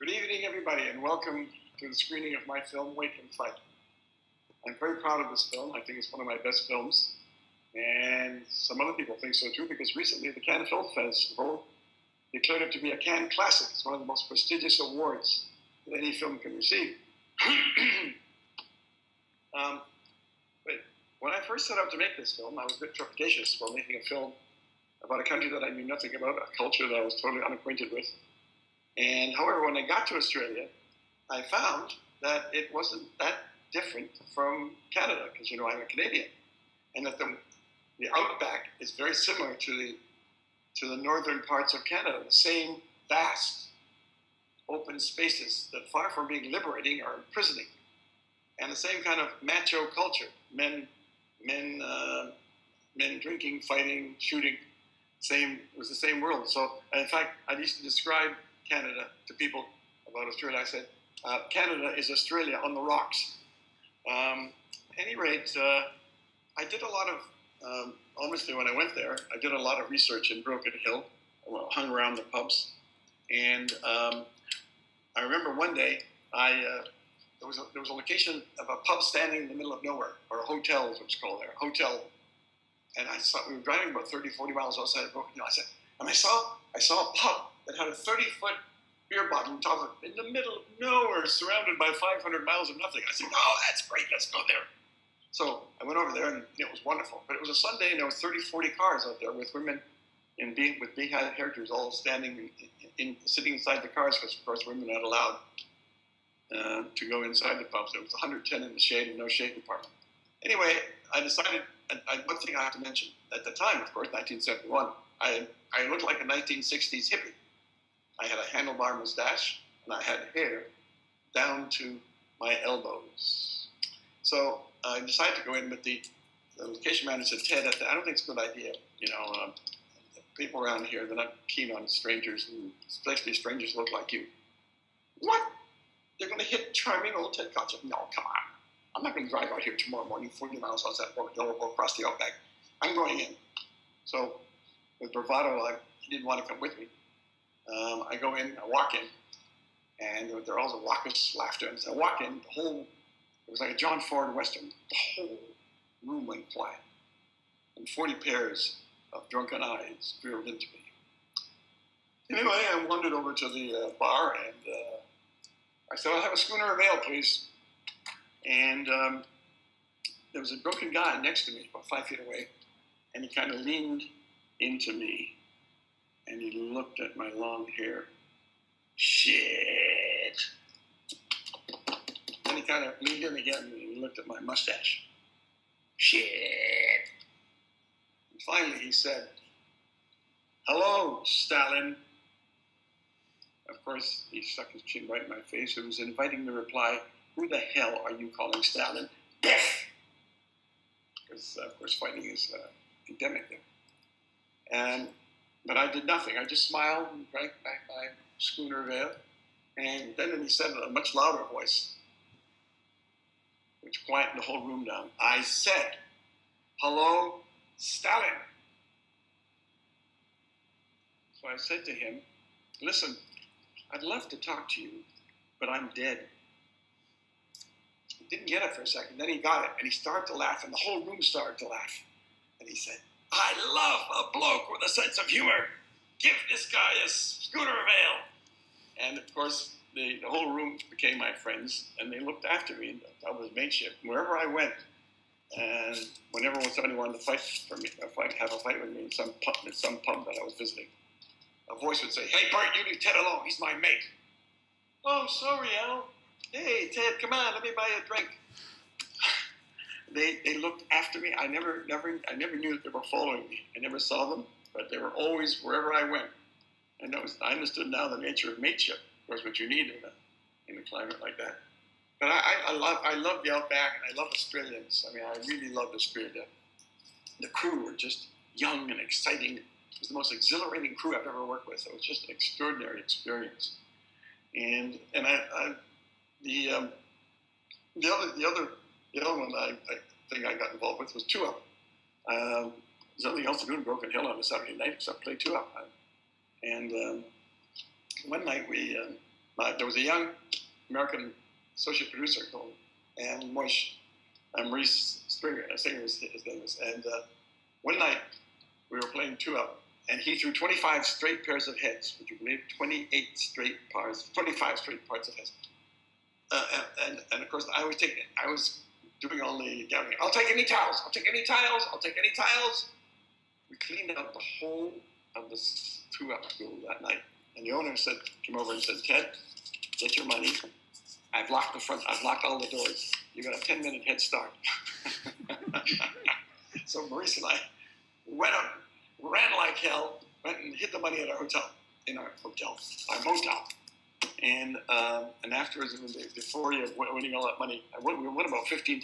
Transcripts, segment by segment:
Good evening, everybody, and welcome to the screening of my film, Wake and Fright. I'm very proud of this film. I think it's one of my best films, and some other people think so too, because recently the Cannes Film Festival declared it to be a Cannes Classic. It's one of the most prestigious awards that any film can receive. But when I first set out to make this film, I was a bit trepidatious for making a film about a country that I knew nothing about, a culture that I was totally unacquainted with. And however, when I got to Australia, I found that it wasn't that different from Canada, because I'm a Canadian, and that the outback is very similar to the northern parts of Canada. The same vast open spaces that, far from being liberating, are imprisoning, and the same kind of macho culture: men drinking, fighting, shooting. It was the same world. So, in fact, I used to describe Canada to people about Australia. I said, Canada is Australia on the rocks. At any rate, I did a lot of, honestly, when I went there, I did a lot of research in Broken Hill, hung around the pubs. And I remember one day, there was a location of a pub standing in the middle of nowhere, or a hotel, as it was called there, a hotel. And we were driving about 30, 40 miles outside of Broken Hill. I saw a pub that had a 30-foot beer bottle on top of it, in the middle of nowhere, surrounded by 500 miles of nothing. I said, "Oh, that's great, let's go there." So I went over there, and it was wonderful. But it was a Sunday, and there was 30, 40 cars out there with women with big hairdos, all standing, sitting inside the cars, because, of course, women are not allowed to go inside the pubs. There was 110 in the shade and no shade department. Anyway, I decided, one thing I have to mention, at the time, of course, 1971, I looked like a 1960s hippie. I had a handlebar mustache, and I had hair down to my elbows. So I decided to go in, but the location manager said, "Ted, I don't think it's a good idea. People around here, they're not keen on strangers, and especially strangers look like you." "What? They're going to hit charming old Ted Kotcheff?" "No, come on. I'm not going to drive out here tomorrow morning 40 miles outside Broken Hill or across the outback. I'm going in." So with bravado, he didn't want to come with me. I go in, I walk in, and there was a raucous laughter. And as I walk in, it was like a John Ford Western. The whole room went quiet, and 40 pairs of drunken eyes peered into me. Anyway, I wandered over to the bar, and I said, "I'll have a schooner of ale, please." And there was a drunken guy next to me, about 5 feet away, and he kind of leaned into me. And he looked at my long hair. "Shit." Then he kind of leaned in again and he looked at my mustache. "Shit." And finally he said, "Hello, Stalin." Of course, he stuck his chin right in my face. It was inviting the reply, "Who the hell are you calling Stalin?" Death! Because, of course, fighting is endemic there. But I did nothing. I just smiled and drank back my schooner of ale. And then he said in a much louder voice, which quieted the whole room down, I said, "Hello, Stalin." So I said to him, "Listen, I'd love to talk to you, but I'm dead." He didn't get it for a second. Then he got it, and he started to laugh, and the whole room started to laugh. And he said, "I love a bloke with a sense of humor. Give this guy a schooner of ale." And, of course, the whole room became my friends, and they looked after me. I was mateship. Wherever I went, and whenever somebody wanted to fight for me, have a fight with me in some pub that I was visiting, a voice would say, "Hey, Bert, you leave Ted alone. He's my mate." "Oh, sorry, Al. Hey, Ted, come on, let me buy you a drink." They looked after me. I never knew that they were following me. I never saw them, but they were always wherever I went. And I understood now the nature of mateship, of course, what you need in a climate like that. But I love the outback, and I love Australians. I mean, I really loved Australia. The crew were just young and exciting. It was the most exhilarating crew I've ever worked with. It was just an extraordinary experience. And the other one I think I got involved with was two-up. There's nothing else to do in Broken Hill on a Saturday night except play two-up. And one night we there was a young American associate producer called Maurice Stringer, Singer, his name is. And one night we were playing 2-up, and he threw 25 straight pairs of heads. Would you believe? 25 straight parts of heads. And of course, I was doing all the gathering. I'll take any tiles. I'll take any tiles. I'll take any tiles. We cleaned out the whole of the 2-up school that night. And the owner came over and said, Ted, get your money. I've locked the front. I've locked all the doors. You got a 10-minute head start. So Maurice and I went up, ran like hell, went and hid the money at our motel. And afterwards, in the euphoria of winning all that money, we won about $15,000,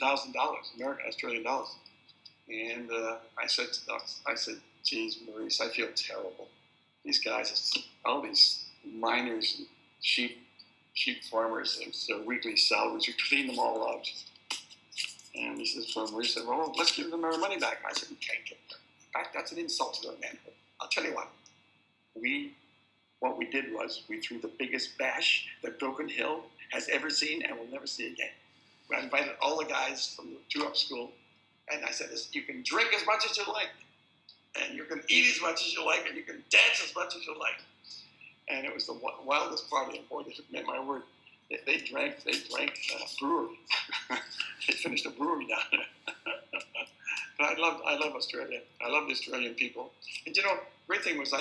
Australian dollars. And I said, geez, Maurice, I feel terrible. These guys, all these miners and sheep farmers, it's their weekly salaries. We cleaned them all out. And he says, Maurice said, well, let's give them their money back. And I said, we can't get them back. That's an insult to their manhood. I'll tell you what. What we did was we threw the biggest bash that Broken Hill has ever seen and will never see again. We invited all the guys from the 2-up school, and I said, you can drink as much as you like, and you can eat as much as you like, and you can dance as much as you like. And it was the wildest party, and boy, they took me at my word. They drank a brewery. They finished a brewery down there. But I love Australia. I love the Australian people. And great thing was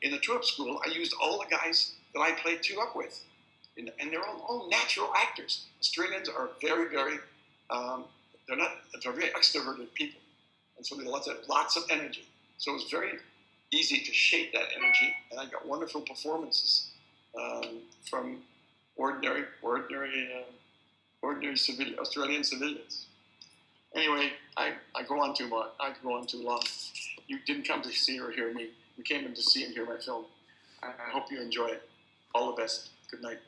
in the 2-up school, I used all the guys that I played 2-up with. And they're all natural actors. Australians are very, very, they're very extroverted people. And so they have lots of energy. So it was very easy to shape that energy. And I got wonderful performances from ordinary Australian civilians. Anyway, I go on too much. I go on too long. You didn't come to see or hear me. You came in to see and hear my film. I hope you enjoy it. All the best. Good night.